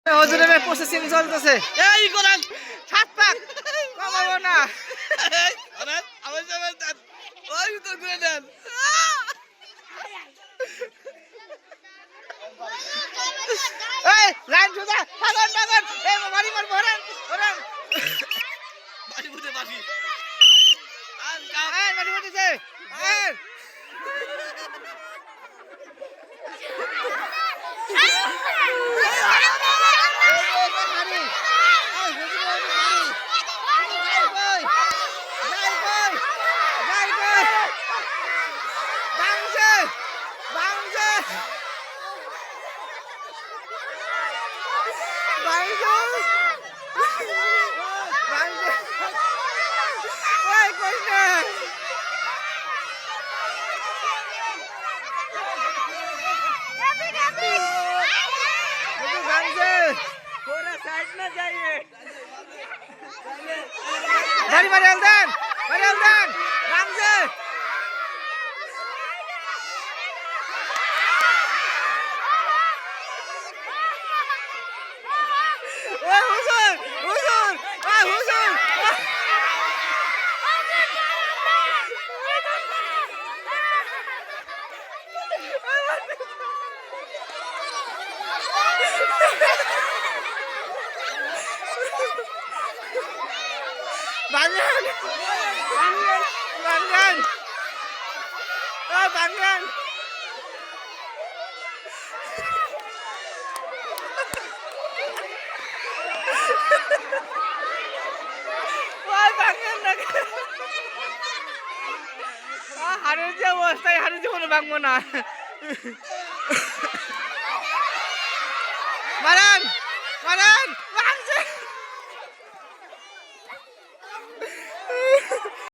হজুরের processing চলতেছে। এই করেন 7 পাক কমাবো না। করেন আমার যাবেন ওই ভিতর করে দেন। এই লাইন সোজা সাগর সাগর এই বাড়ি মার ভরেন ভরেন বাড়ি বুঝে বাসি আর এই বাড়ি উঠেছে এই Mari Mari Aldan, Bangse. Wah Husun, Husun. Bangan. Oh, bangan. Wah, bangan lagi. Ah, harusnya bos, saya harusnya mau bangun nah. Maran, bangsa.